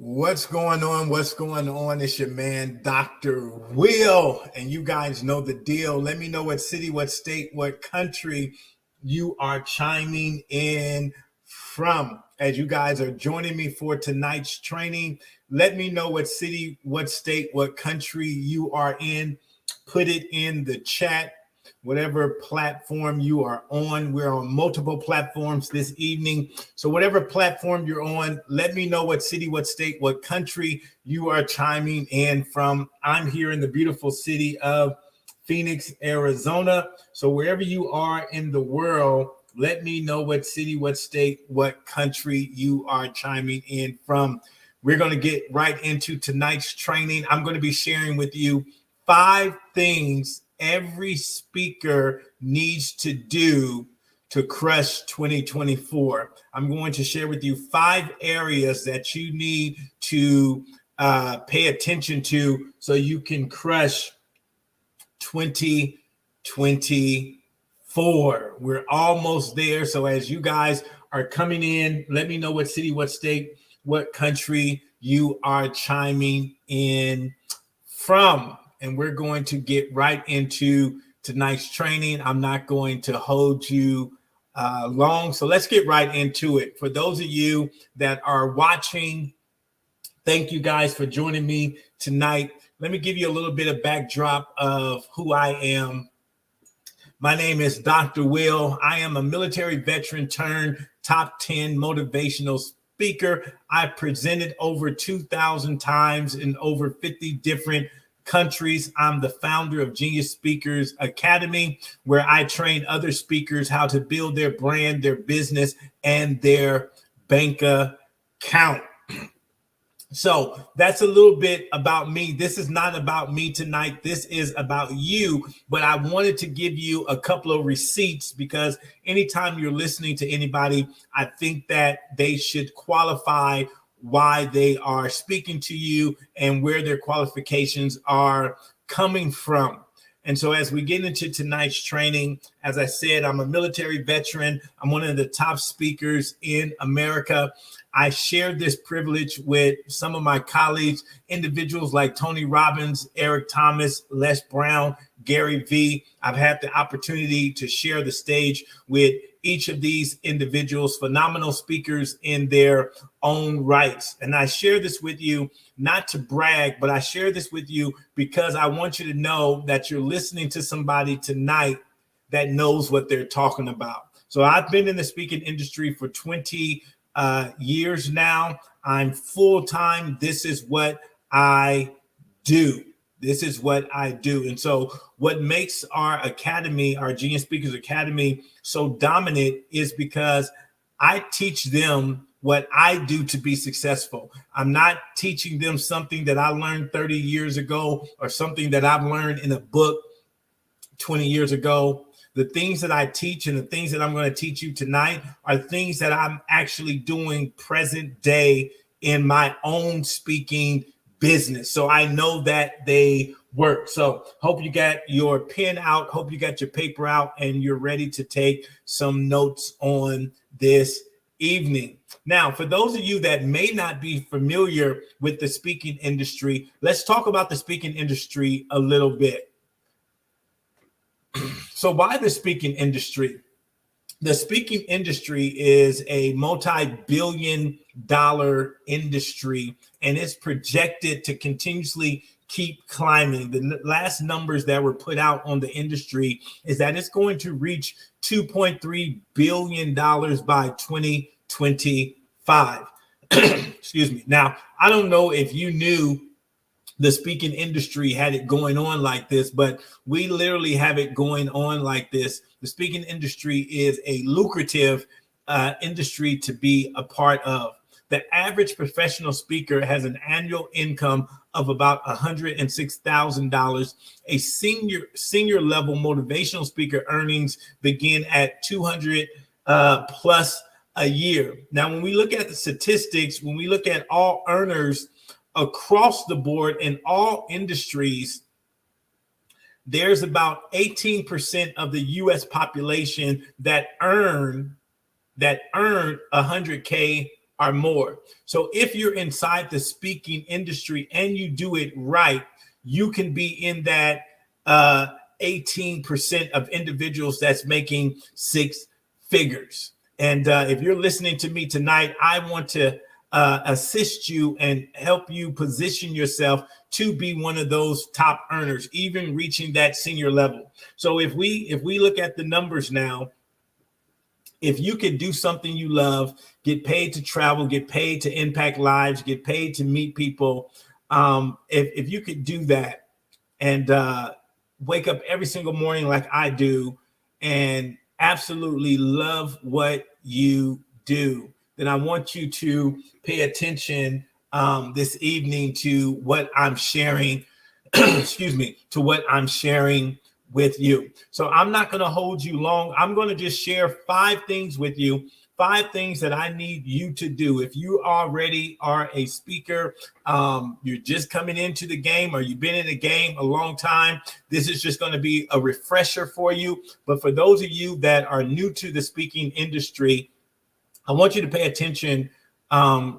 What's going on? What's going on? It's your man, Dr. Will, and you guys know the deal. Let me know what city, what state, what country you are chiming in from. As you guys are joining me for tonight's training, let me know what city, what state, what country you are in. Put it in the chat, whatever platform you are on. We're on multiple platforms this evening. So whatever platform you're on, let me know what city, what state, what country you are chiming in from. I'm here in the beautiful city of Phoenix, Arizona. So wherever you are in the world, let me know what city, what state, what country you are chiming in from. We're going to get right into tonight's training. I'm going to be sharing with you 5 things every speaker needs to do to crush 2024. I'm going to share with you 5 areas that you need to pay attention to so you can crush 2024. We're almost there. So as you guys are coming in, let me know what city, what state, what country you are chiming in from. And we're going to get right into tonight's training. I'm not going to hold you long. So let's get right into it. For those of you that are watching, thank you guys for joining me tonight. Let me give you a little bit of backdrop of who I am. My name is Dr. Will. I am a military veteran turned top 10 motivational speaker. I've presented over 2,000 times in over 50 different countries. I'm the founder of Genius Speakers Academy, where I train other speakers how to build their brand, their business, and their bank account. So that's a little bit about me. This is not about me tonight. This is about you. But I wanted to give you a couple of receipts because anytime you're listening to anybody, I think that they should qualify why they are speaking to you and where their qualifications are coming from. And so as we get into tonight's training, as I said, I'm a military veteran. I'm one of the top speakers in America. I shared this privilege with some of my colleagues, individuals like Tony Robbins, Eric Thomas, Les Brown, Gary Vee. I've had the opportunity to share the stage with each of these individuals, phenomenal speakers in their own rights. And I share this with you, not to brag, but I share this with you because I want you to know that you're listening to somebody tonight that knows what they're talking about. So I've been in the speaking industry for 20 years now. I'm full-time. This is what I do. This is what I do. And so what makes our academy, our Genius Speakers Academy, so dominant is because I teach them what I do to be successful. I'm not teaching them something that I learned 30 years ago or something that I've learned in a book 20 years ago. The things that I teach and the things that I'm going to teach you tonight are things that I'm actually doing present day in my own speaking business. So I know that they work. So hope you got your pen out, hope you got your paper out, and you're ready to take some notes on this evening. Now, for those of you that may not be familiar with the speaking industry, let's talk about the speaking industry a little bit. So why the speaking industry? The speaking industry is a multi-billion-dollar industry, and it's projected to continuously keep climbing. The last numbers that were put out on the industry is that it's going to reach $2.3 billion by 2025. Excuse me. Now, I don't know if you knew the speaking industry had it going on like this, but we literally have it going on like this. The speaking industry is a lucrative industry to be a part of. The average professional speaker has an annual income of about $106,000. A senior level motivational speaker earnings begin at 200 plus a year. Now, when we look at the statistics, when we look at all earners across the board in all industries, there's about 18% of the U.S. population that earn 100K or more. So if you're inside the speaking industry and you do it right, you can be in that 18% of individuals that's making six figures. And if you're listening to me tonight, I want to assist you and help you position yourself to be one of those top earners, even reaching that senior level. So if we look at the numbers now, if you can do something you love, get paid to travel, get paid to impact lives, get paid to meet people, if you could do that and wake up every single morning like I do and absolutely love what you do, then I want you to pay attention this evening to what I'm sharing, excuse me, to what I'm sharing with you. So I'm not going to hold you long. I'm going to just share 5 things with you, 5 things that I need you to do. If you already are a speaker, you're just coming into the game, or you've been in the game a long time, this is just going to be a refresher for you. But for those of you that are new to the speaking industry, I want you to pay attention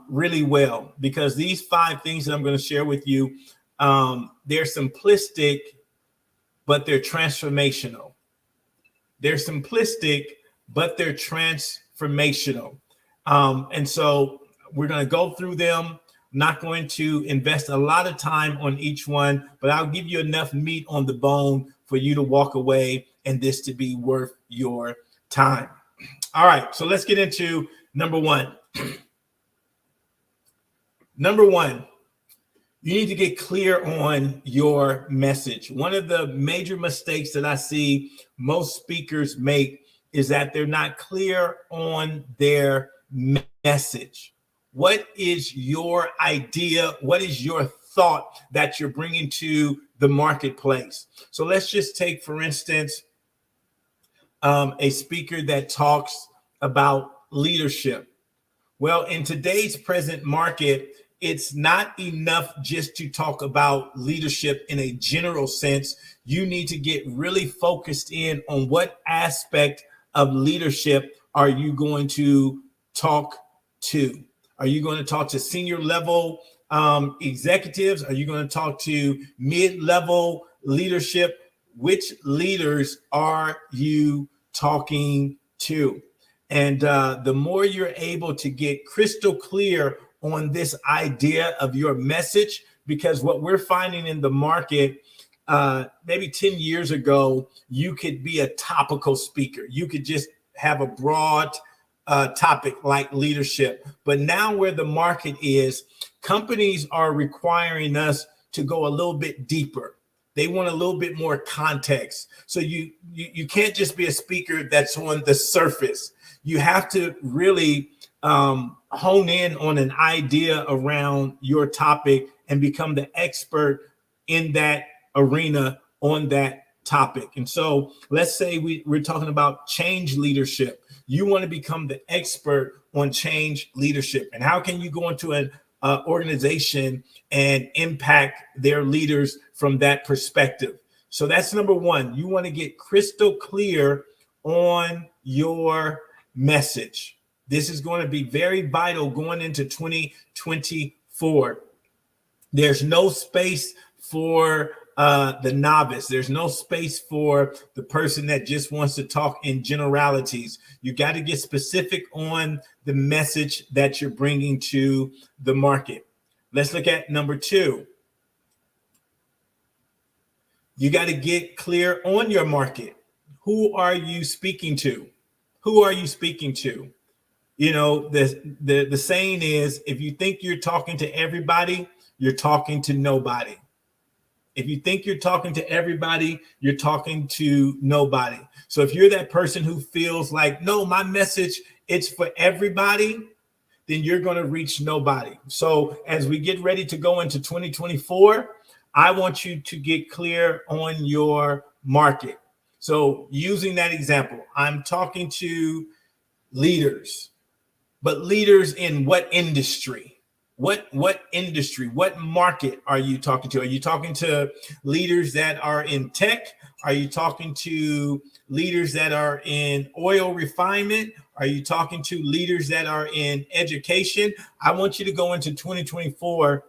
really well, because these 5 things that I'm going to share with you, they're simplistic, but they're transformational. They're simplistic, but they're transformational. And so we're going to go through them. I'm not going to invest a lot of time on each one, but I'll give you enough meat on the bone for you to walk away and this to be worth your time. All right, so let's get into number 1. Number 1. You need to get clear on your message. One of the major mistakes that I see most speakers make is that they're not clear on their message. What is your idea? What is your thought that you're bringing to the marketplace? So let's just take, for instance, a speaker that talks about leadership. Well, in today's present market, it's not enough just to talk about leadership in a general sense. You need to get really focused in on what aspect of leadership are you going to talk to. Are you going to talk to senior level executives? Are you going to talk to mid-level leadership? Which leaders are you talking to? And the more you're able to get crystal clear on this idea of your message, because what we're finding in the market, maybe 10 years ago, you could be a topical speaker. You could just have a broad topic like leadership. But now where the market is, companies are requiring us to go a little bit deeper. They want a little bit more context. So you can't just be a speaker that's on the surface. You have to really hone in on an idea around your topic and become the expert in that arena on that topic. And so let's say we're talking about change leadership. You want to become the expert on change leadership. And how can you go into an organization and impact their leaders from that perspective? So that's number 1. You want to get crystal clear on your message. This is going to be very vital going into 2024. There's no space for the novice. There's no space for the person that just wants to talk in generalities. You got to get specific on the message that you're bringing to the market. Let's look at number 2. You got to get clear on your market. Who are you speaking to? Who are you speaking to? You know, the saying is, if you think you're talking to everybody, you're talking to nobody. If you think you're talking to everybody, you're talking to nobody. So if you're that person who feels like, no, my message, it's for everybody, then you're going to reach nobody. So as we get ready to go into 2024, I want you to get clear on your market. So using that example, I'm talking to leaders, but leaders in what industry? What industry, what market are you talking to? Are you talking to leaders that are in tech? Are you talking to leaders that are in oil refinement? Are you talking to leaders that are in education? I want you to go into 2024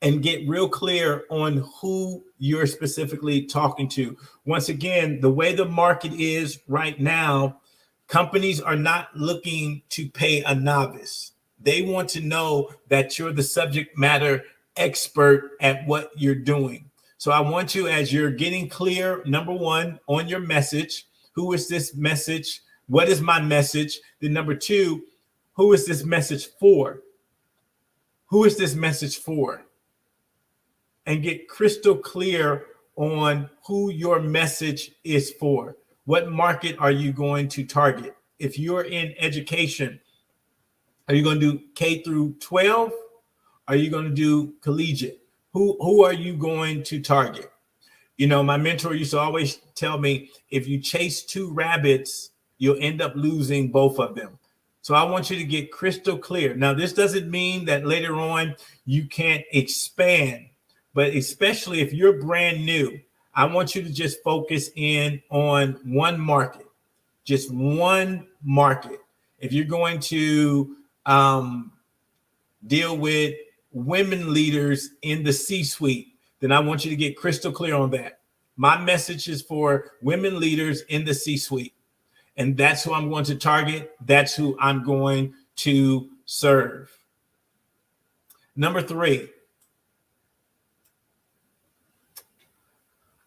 and get real clear on who you're specifically talking to. Once again, the way the market is right now, companies are not looking to pay a novice. They want to know that you're the subject matter expert at what you're doing. So I want you, as you're getting clear, number one, on your message, who is this message? What is my message? Then number two, who is this message for? Who is this message for? And get crystal clear on who your message is for. What market are you going to target? If you're in education, are you going to do K through 12? Are you going to do collegiate? Who are you going to target? You know, my mentor used to always tell me, if you chase two rabbits, you'll end up losing both of them. So I want you to get crystal clear. Now, this doesn't mean that later on you can't expand, but especially if you're brand new, I want you to just focus in on one market, just one market. If you're going to deal with women leaders in the C-suite, then I want you to get crystal clear on that. My message is for women leaders in the C-suite, and that's who I'm going to target. That's who I'm going to serve. Number three,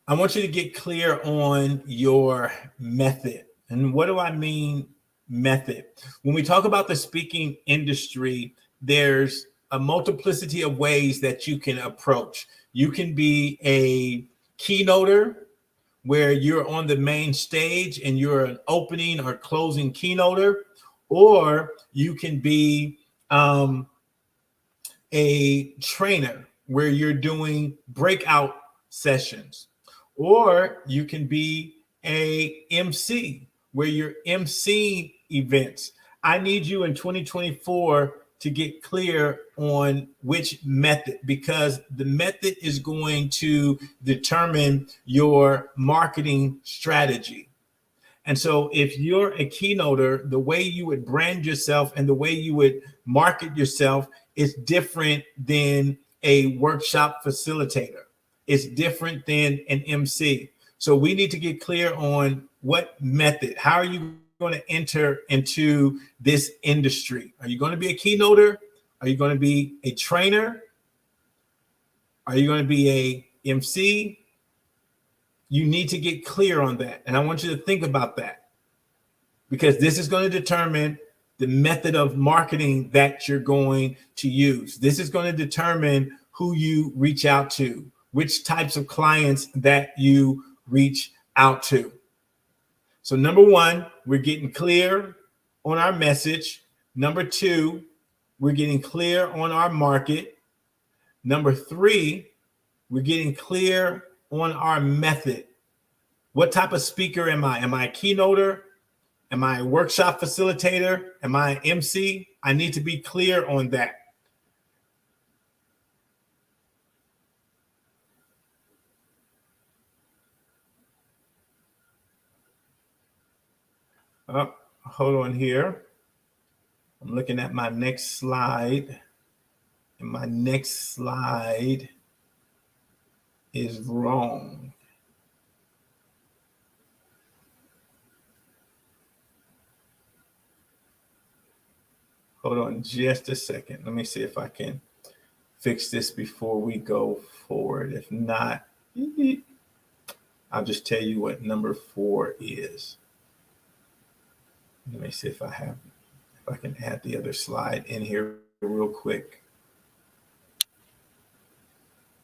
I want you to get clear on your method. And what do I mean method? When we talk about the speaking industry, there's a multiplicity of ways that you can approach. You can be a keynoter, where you're on the main stage and you're an opening or closing keynoter, or you can be a trainer where you're doing breakout sessions, or you can be a MC where you're emceeing events. I need you in 2024 to get clear on which method, because the method is going to determine your marketing strategy. And so if you're a keynoter, the way you would brand yourself and the way you would market yourself is different than a workshop facilitator. It's different than an MC. So we need to get clear on what method. How are you going to enter into this industry? Are you going to be a keynoter? Are you going to be a trainer? Are you going to be a MC? You need to get clear on that. And I want you to think about that, because this is going to determine the method of marketing that you're going to use. This is going to determine who you reach out to, which types of clients that you reach out to. So number one, we're getting clear on our message. Number two, we're getting clear on our market. Number three, we're getting clear on our method. What type of speaker am I? Am I a keynoter? Am I a workshop facilitator? Am I an MC? I need to be clear on that. Hold on here. I'm looking at my next slide, and my next slide is wrong. Hold on just a second. Let me see if I can fix this before we go forward. If not, I'll just tell you what number 4 is. Let me see if I can add the other slide in here real quick.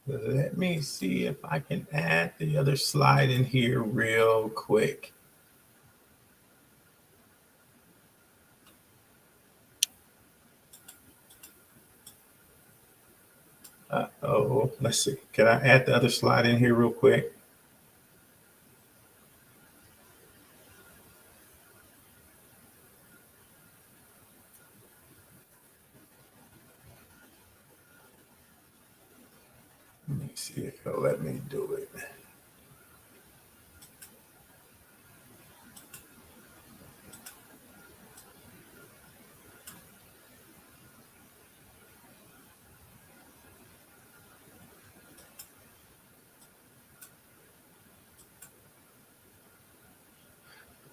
Let me see if I can add the other slide in here real quick. Uh-oh, let's see. Can I add the other slide in here real quick? Let me see if it'll let me do it.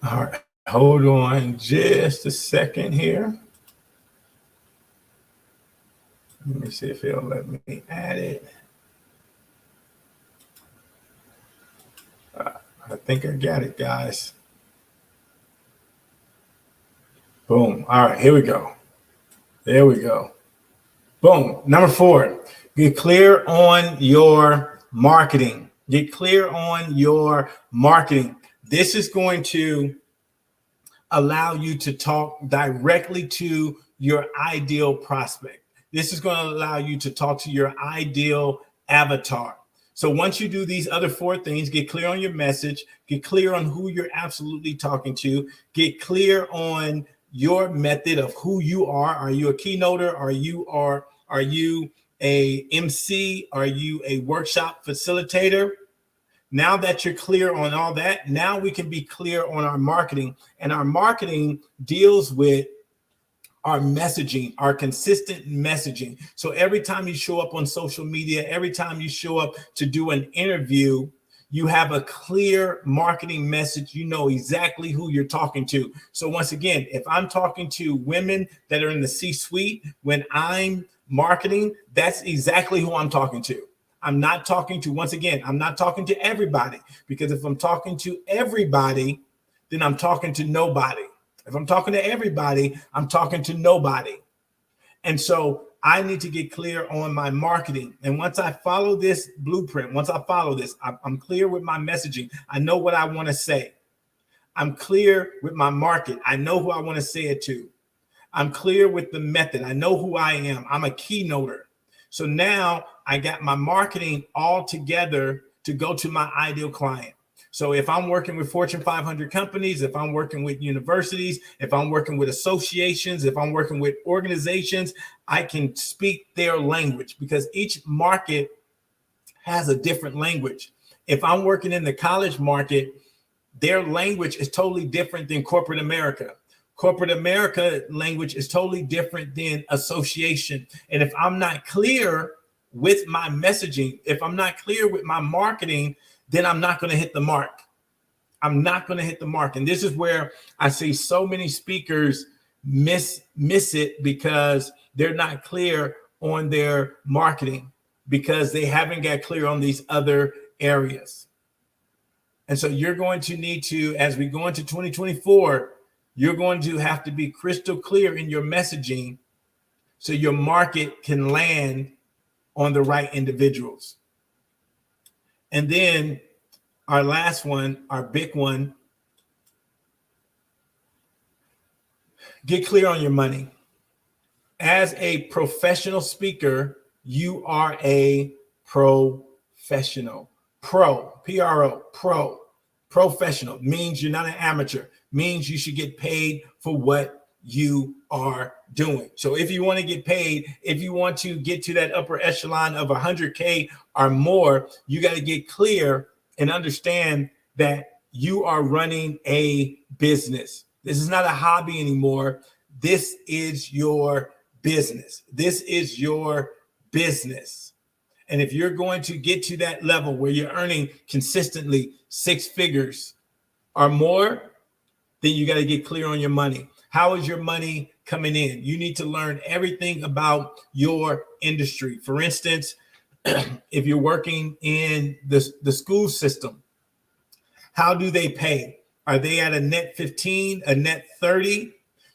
All right, hold on just a second here. Let me see if it'll let me add it. I think I got it, guys. Boom. All right, here we go. There we go. Boom. Number 4, get clear on your marketing. Get clear on your marketing. This is going to allow you to talk directly to your ideal prospect. This is going to allow you to talk to your ideal avatar. So once you do these other 4 things, get clear on your message, get clear on who you're absolutely talking to, get clear on your method of who you are. Are you a keynoter? Are you a MC? Are you a workshop facilitator? Now that you're clear on all that, now we can be clear on our marketing. And our marketing deals with our messaging, our consistent messaging. So every time you show up on social media, every time you show up to do an interview, you have a clear marketing message. You know exactly who you're talking to. So once again, if I'm talking to women that are in the C-suite, when I'm marketing, that's exactly who I'm talking to. I'm not talking to, once again, I'm not talking to everybody, because if I'm talking to everybody, then I'm talking to nobody. If I'm talking to everybody, I'm talking to nobody. And so I need to get clear on my marketing. And once I follow this blueprint, once I follow this, I'm clear with my messaging. I know what I want to say. I'm clear with my market. I know who I want to say it to. I'm clear with the method. I know who I am. I'm a keynoter. So now I got my marketing all together to go to my ideal client. So if I'm working with Fortune 500 companies, if I'm working with universities, if I'm working with associations, if I'm working with organizations, I can speak their language, because each market has a different language. If I'm working in the college market, their language is totally different than corporate America. Corporate America language is totally different than association. And if I'm not clear with my messaging, if I'm not clear with my marketing, then I'm not going to hit the mark. I'm not going to hit the mark. And this is where I see so many speakers miss it, because they're not clear on their marketing, because they haven't got clear on these other areas. And so you're going to need to, as we go into 2024, you're going to have to be crystal clear in your messaging so your market can land on the right individuals. And then our last one, our big one, get clear on your money. As a professional speaker, you are a professional. Pro, professional means you're not an amateur, means you should get paid for what you are doing. So if you want to get paid, if you want to get to that upper echelon of 100K or more, you got to get clear and understand that you are running a business. This is not a hobby anymore. This is your business. This is your business. And if you're going to get to that level where you're earning consistently 6 figures or more, then you got to get clear on your money. How is your money coming in? You need to learn everything about your industry. For instance, if you're working in the school system, how do they pay? Are they at a net 15, a net 30?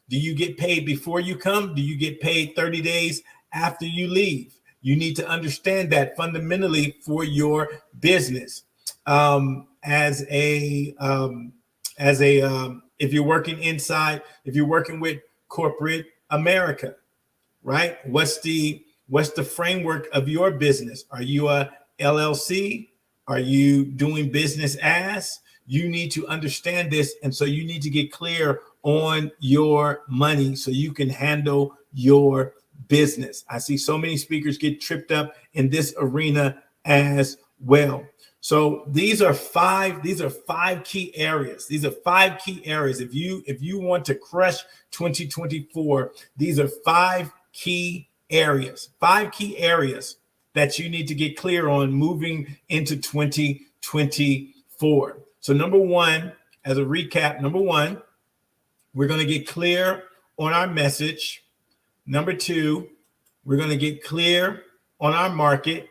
Do you get paid before you come? Do you get paid 30 days after you leave? You need to understand that fundamentally for your business. If you're working inside, if you're working with corporate America, right? What's the framework of your business? Are you a LLC? Are you doing business as? You need to understand this. And so you need to get clear on your money so you can handle your business. I see so many speakers get tripped up in this arena as well. So these are five key areas. These are 5 key areas. If you want to crush 2024, these are 5 key areas. 5 key areas that you need to get clear on moving into 2024. So number 1, as a recap, number 1, we're going to get clear on our message. Number 2, we're going to get clear on our market.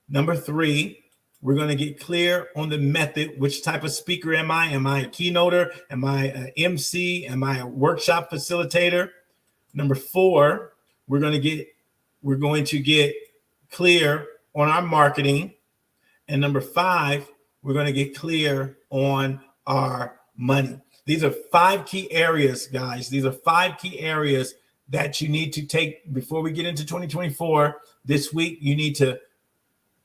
Number 3, we're going to get clear on the method. Which type of speaker am I? Am I a keynoter? Am I an MC? Am I a workshop facilitator? Number 4, we're going to get clear on our marketing. And number 5, we're going to get clear on our money. These are 5 key areas, guys. These are 5 key areas that you need to take before we get into 2024. This week, you need to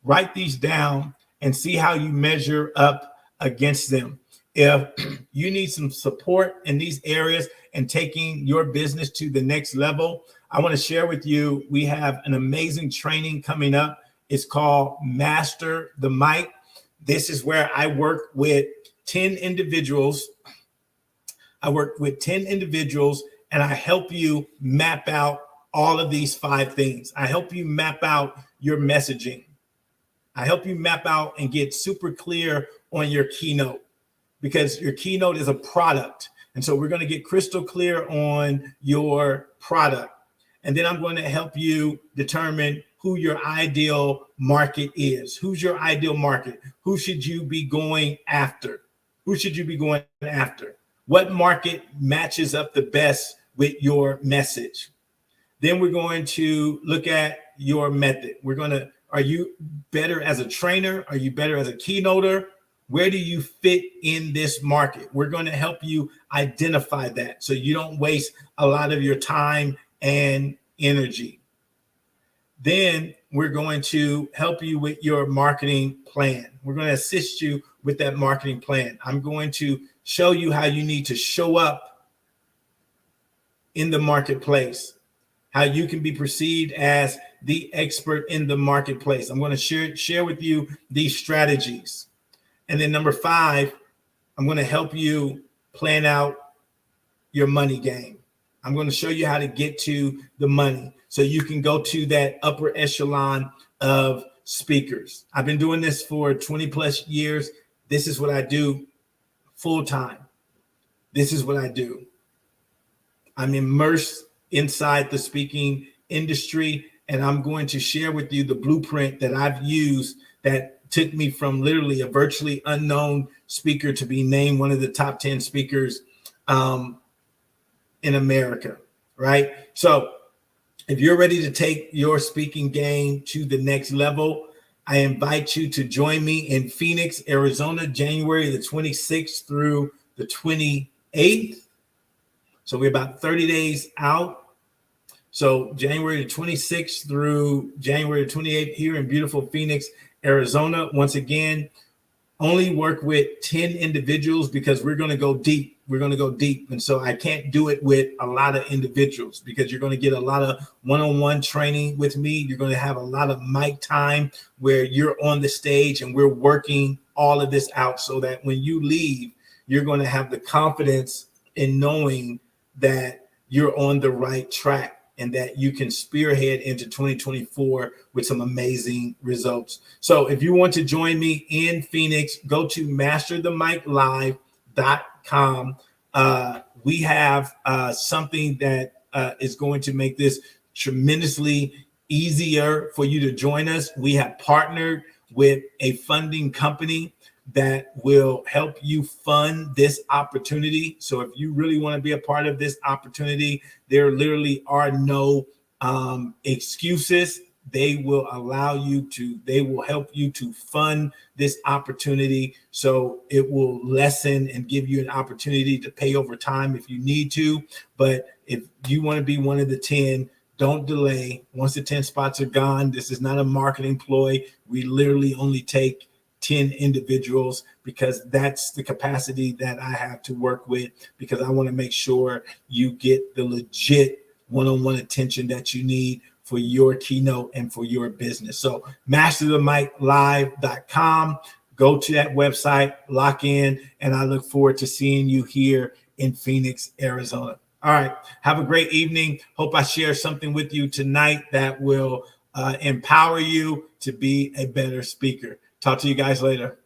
write these down and see how you measure up against them. If you need some support in these areas and taking your business to the next level, I want to share with you, we have an amazing training coming up. It's called Master the Mic. This is where I work with 10 individuals. And I help you map out all of these 5 things. I help you map out your messaging. I help you map out and get super clear on your keynote, because your keynote is a product. And so we're going to get crystal clear on your product. And then I'm going to help you determine who your ideal market is. Who's your ideal market? Who should you be going after? What market matches up the best with your message? Then we're going to look at your method. Are you better as a trainer? Are you better as a keynoter? Where do you fit in this market? We're going to help you identify that so you don't waste a lot of your time and energy. Then we're going to help you with your marketing plan. We're going to assist you with that marketing plan. I'm going to show you how you need to show up in the marketplace, how you can be perceived as the expert in the marketplace. I'm going to share with you these strategies. And then number 5, I'm going to help you plan out your money game. I'm going to show you how to get to the money so you can go to that upper echelon of speakers. I've been doing this for 20 plus years. This is what I do full time. This is what I do. I'm immersed inside the speaking industry, and I'm going to share with you the blueprint that I've used that took me from literally a virtually unknown speaker to be named one of the top 10 speakers in America, right? So if you're ready to take your speaking game to the next level, I invite you to join me in Phoenix, Arizona, January the 26th through the 28th. So we're about 30 days out. So January the 26th through January the 28th here in beautiful Phoenix, Arizona. Once again, only work with 10 individuals because we're going to go deep. And so I can't do it with a lot of individuals because you're going to get a lot of one-on-one training with me. You're going to have a lot of mic time where you're on the stage and we're working all of this out so that when you leave, you're going to have the confidence in knowing that you're on the right track and that you can spearhead into 2024 with some amazing results. So if you want to join me in Phoenix, go to masterthemiclive.com. We have something that is going to make this tremendously easier for you to join us. We have partnered with a funding company that will help you fund this opportunity. So if you really want to be a part of this opportunity, there literally are no excuses. They will help you to fund this opportunity. So it will lessen and give you an opportunity to pay over time if you need to. But if you want to be one of the 10, don't delay. Once the 10 spots are gone, this is not a marketing ploy. We literally only take 10 individuals because that's the capacity that I have to work with, because I want to make sure you get the legit one-on-one attention that you need for your keynote and for your business. So masterthemiclive.com. Go to that website, lock in, and I look forward to seeing you here in Phoenix, Arizona. All right. Have a great evening. Hope I share something with you tonight that will empower you to be a better speaker. Talk to you guys later.